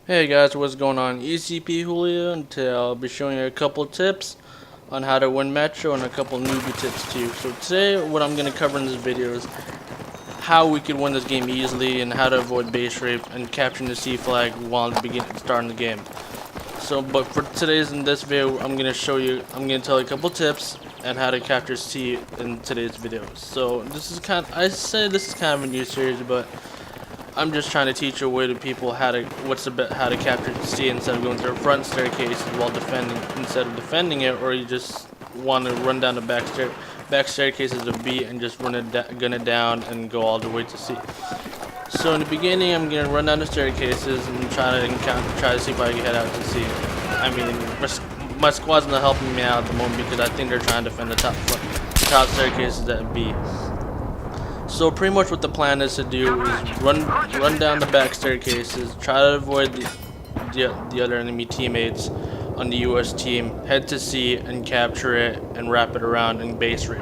Hey guys, what's going on? ECP Julio, and today I'll be showing you a couple tips on how to win Metro and a couple newbie tips too. So today what I'm going to cover in this video is how we could win this game easily and how to avoid base rape and capturing the C flag while starting the game. But for in this video, I'm going to tell you a couple tips and how to capture C in today's video. So I say this is kind of a new series, but I'm just trying to teach a way to people how to capture C instead of going through a front staircase instead of defending it, or you just want to run down the back staircases of B and just gun it down and go all the way to C. So in the beginning, I'm gonna run down the staircases and try to see if I can head out to C. I mean, my squad's not helping me out at the moment because I think they're trying to defend the top staircases at B. So pretty much what the plan is to do is run down the back staircases, try to avoid the other enemy teammates on the US team, head to C and capture it and wrap it around and base rape.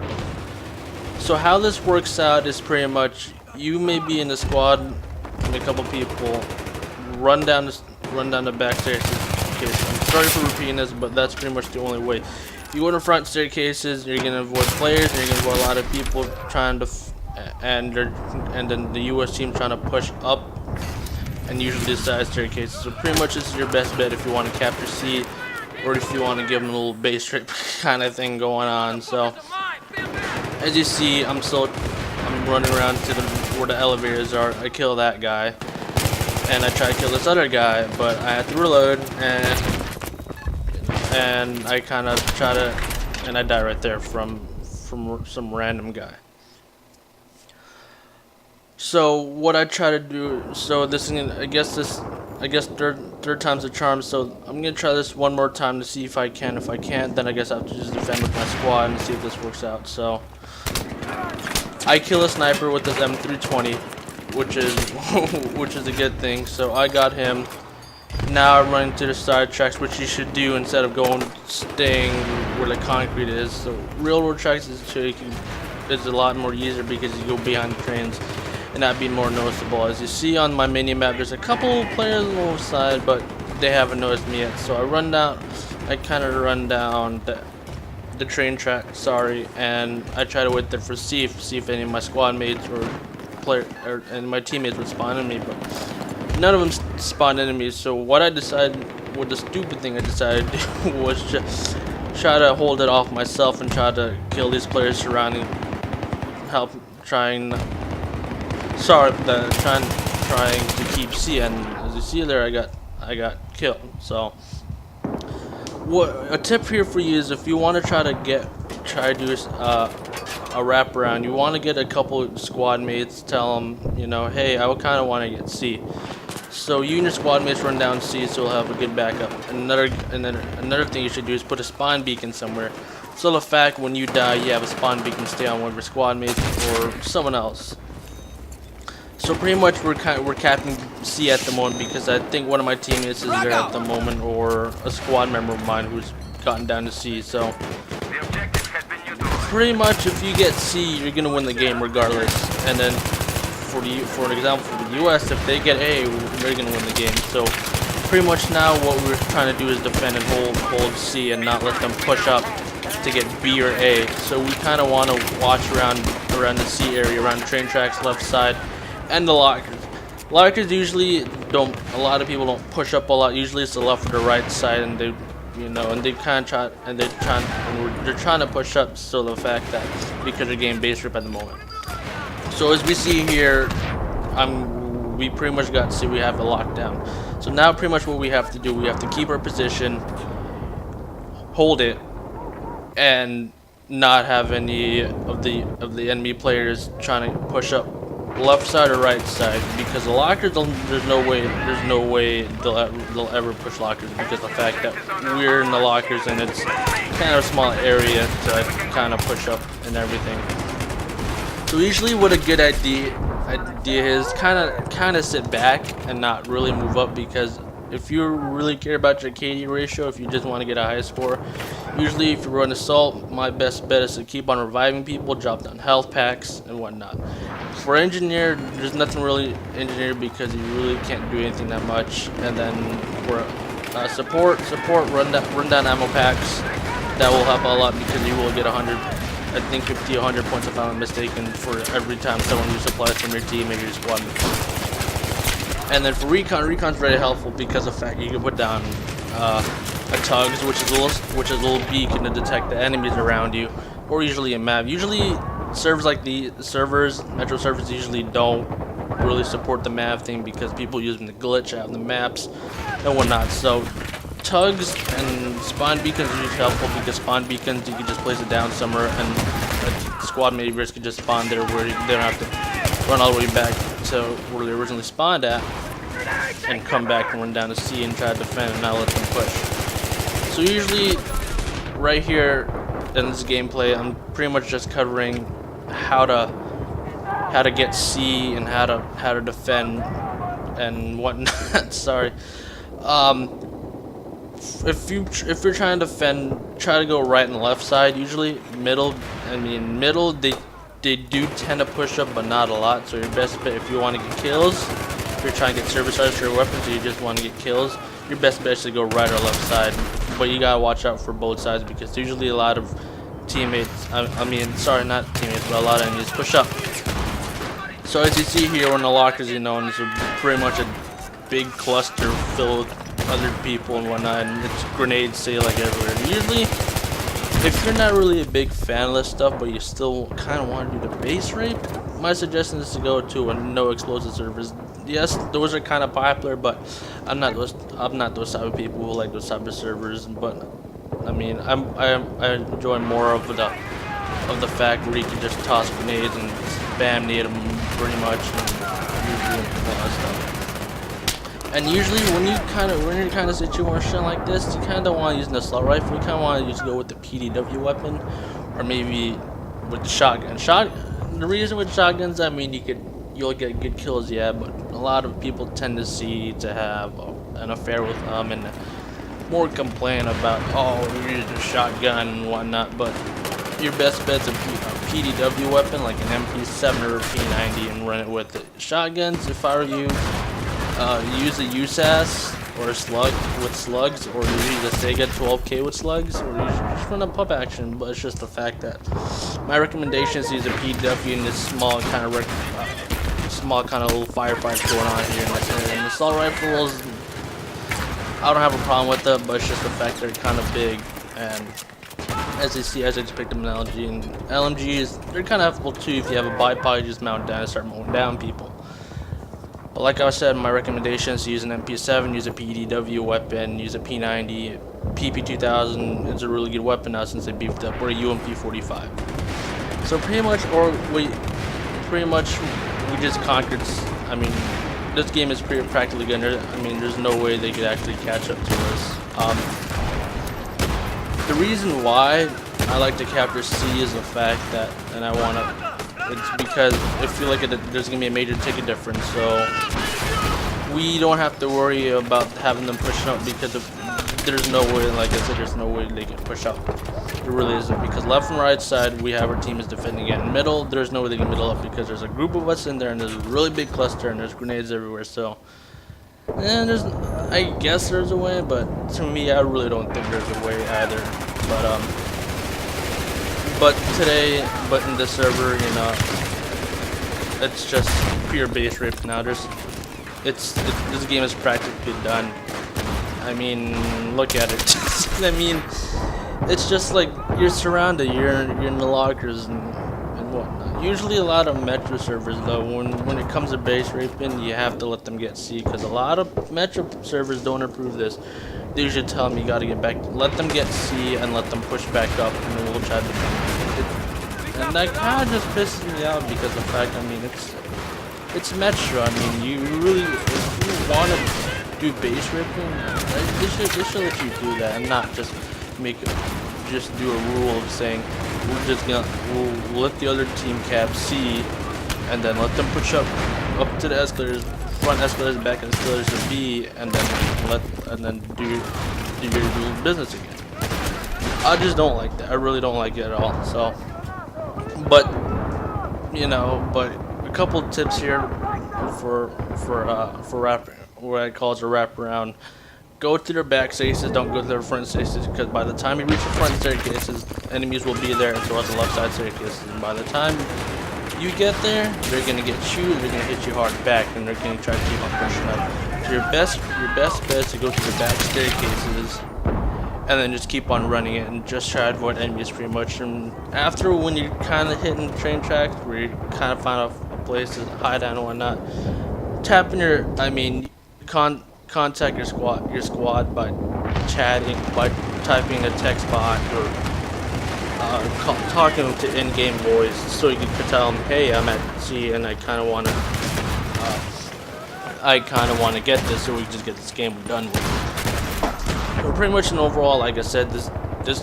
So how this works out is pretty much you may be in the squad and a couple people run down the back staircases. I'm sorry for repeating this, but that's pretty much the only way. If you go to front staircases, you're gonna avoid players, and you're gonna avoid a lot of people trying to and then the US team trying to push up, and usually the side staircases. So pretty much this is your best bet if you want to capture C, or if you want to give them a little base rape kind of thing going on. So as you see, I'm running around to where the elevators are. I kill that guy, and I try to kill this other guy, but I have to reload, and I kind of I die right there from some random guy. So what I try to do, I guess third time's a charm. So I'm gonna try this one more time to see if I can. If I can't, then I guess I have to just defend with my squad and see if this works out. So I kill a sniper with this M320, which is a good thing. So I got him. Now I'm running to the side tracks, which you should do instead of staying where the concrete is. So railroad tracks is a lot more easier because you go behind the trains and that be more noticeable. As you see on my mini map, there's a couple players on the side, but they haven't noticed me yet. So I kind of run down the train track, and I try to wait there for see if any of my squad mates and my teammates would spawn in me, but none of them spawned into me. So the stupid thing I decided to do was just try to hold it off myself and try to kill these players surrounding, trying to keep C, and as you see there, I got killed. So a tip here for you is if you want to try to do a wraparound, you want to get a couple squad mates, tell them, hey, I kind of want to get C. So you and your squad mates run down C, so you'll have a good backup. And then another thing you should do is put a spawn beacon somewhere. So the fact when you die, you have a spawn beacon stay on one of your squad mates or someone else. So pretty much we're capping C at the moment because I think one of my teammates is there at the moment, or a squad member of mine who's gotten down to C. So pretty much if you get C, you're gonna win the game regardless. And then for an example, for the US, if they get A, they're gonna win the game. So pretty much now what we're trying to do is defend and hold C and not let them push up to get B or A. So we kind of want to watch around the C area, around train tracks, left side, and the lockers. Lockers usually don't. A lot of people don't push up a lot. Usually it's the left or the right side, and they're trying to push up. So the fact that because they're getting base rip at the moment. So as we see here, we pretty much got C. We have it locked down. So now pretty much what we have to do, we have to keep our position, hold it, and not have any of the enemy players trying to push up left side or right side, because the lockers, there's no way they'll ever push lockers, because the fact that we're in the lockers and it's kind of a small area to kind of push up and everything. So usually what a good idea is kind of sit back and not really move up, because if you really care about your KD ratio, if you just want to get a high score, usually if you run assault, my best bet is to keep on reviving people, drop down health packs and whatnot. For engineer, there's nothing really engineer because you really can't do anything that much. And then for support, run down ammo packs. That will help a lot because you will get 100, I think 50, 100 points if I'm not mistaken, for every time someone resupplies from your team and your squad. And then for recon's very helpful because of the fact you can put down a tugs, which is a little beacon to detect the enemies around you, or usually a map. Usually servers like the metro servers usually don't really support the map thing because people use them to glitch out the maps and whatnot. So tugs and spawn beacons are usually helpful because spawn beacons you can just place it down somewhere and a squad members can just spawn there where they don't have to run all the way back to where they originally spawned at and come back and run down to C and try to defend and not let them push. So usually right here in this gameplay I'm pretty much just covering how to get C and how to defend and whatnot. Sorry. If you're trying to defend, try to go right and left side. Usually middle, they do tend to push up, but not a lot. So your best bet if you want to get kills, if you're trying to get service charges for your weapons, or you just want to get kills, your best bet is to go right or left side. But you gotta watch out for both sides because usually a lot of teammates, sorry, not teammates, but a lot of enemies push up. So as you see here in the lockers, you know, and it's pretty much a big cluster filled with other people and whatnot, and it's grenades say like everywhere. Usually, if you're not really a big fan of this stuff, but you still kind of want to do the base rape, my suggestion is to go to a no explosive servers. Yes, those are kind of popular, but I'm not those type of people who like those type of servers. But I mean, I enjoy more of the fact where you can just toss grenades and spam nade them pretty much, and usually all that stuff. And usually when you're kind of situation like this, you kind of want to use an assault rifle. You kind of want to just go with the PDW weapon, or maybe with the shotgun. The reason with shotguns, I mean, you'll get good kills, yeah, but a lot of people tend to have an affair with them and more complain about, oh, you're using a shotgun and whatnot. But your best bet's a PDW weapon like an MP7 or a P90 and run it with it. Shotguns, if I were you, use a USAS or a slug with slugs, or you use a Sega 12K with slugs, or you just run a pump action. But it's just the fact that my recommendation is to use a PW in this small kind of little firefights going on here in this area. And assault rifles, I don't have a problem with it, but it's just the fact they're kind of big, and as you see, as I just picked up an LMG, and LMGs, they're kind of helpful too if you have a bipod, you just mount down and start mowing down people. But like I said, my recommendation is to use an MP7, use a PDW weapon, use a P90, PP2000 is a really good weapon now since they beefed up, or a UMP45. So pretty much we just conquered. I mean, this game is practically good. I mean, there's no way they could actually catch up to us. The reason why I like to capture C is the fact that, and I want to. It's because I feel like there's going to be a major ticket difference, so we don't have to worry about having them pushing up because there's no way, like I said, there's no way they can push up. There really isn't, because left and right side, we have our team is defending it. In middle, there's no way they can middle up because there's a group of us in there and there's a really big cluster and there's grenades everywhere, so. And I guess there's a way, but to me, I really don't think there's a way either. But in this server, you know, it's just pure base rape now. This game is practically done. I mean, look at it. I mean, it's just like you're surrounded. You're in the lockers and whatnot. Usually, a lot of metro servers, though, when it comes to base raping, you have to let them get C, because a lot of metro servers don't approve this. They usually tell them you gotta get back, let them get C and let them push back up, and then we'll try to defend it. And that kind of just pisses me out because of the fact, I mean, it's metro. I mean, you really, if you want to do base ripping, they should let you do that and not just do a rule of saying we'll let the other team cap C and then let them push up to the escalators front escalators, back escalators to B, and then do your business again. I just don't like that. I really don't like it at all. So, but a couple tips here for what I call a wraparound. Go to their back staircases, don't go to their front staircases, because by the time you reach the front staircases, enemies will be there, and so are the left side staircases. And by the time you get there, they're gonna get you, they're gonna hit you hard back, and they're gonna try to keep on pushing up. So your best bet is to go to the back staircases, and then just keep on running it, and just try to avoid enemies pretty much. And after, when you're kind of hitting train tracks, where you kind of find a place to hide and whatnot, tap in contact your squad by chatting, by typing a text bot, or talking to in-game voice, so you can tell them, hey, I'm at C and I kind of want to get this, so we can just get this game done with. But pretty much, in overall, like I said, this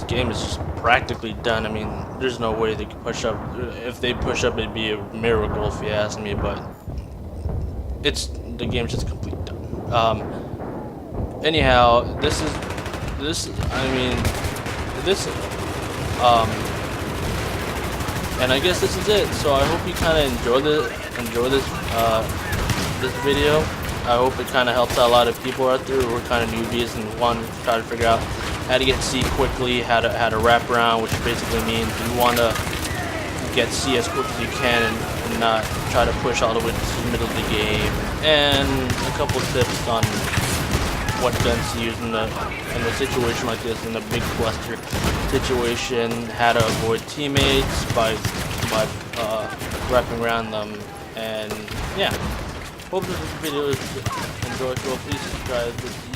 game is just practically done. I mean, there's no way they could push up. If they push up, it'd be a miracle if you ask me. But the game's just complete done. Anyhow, and I guess this is it. So I hope you kind of enjoy this video. I hope it kind of helps out a lot of people out there who are kind of newbies and want to try to figure out how to get C quickly, how to wrap around, which basically means you want to get C as quick as you can and not try to push all the way to the middle of the game. And a couple of tips on what guns to use in a situation like this, in a big cluster situation, how to avoid teammates by wrapping around them, and yeah. Hope this video is enjoyable. Please subscribe.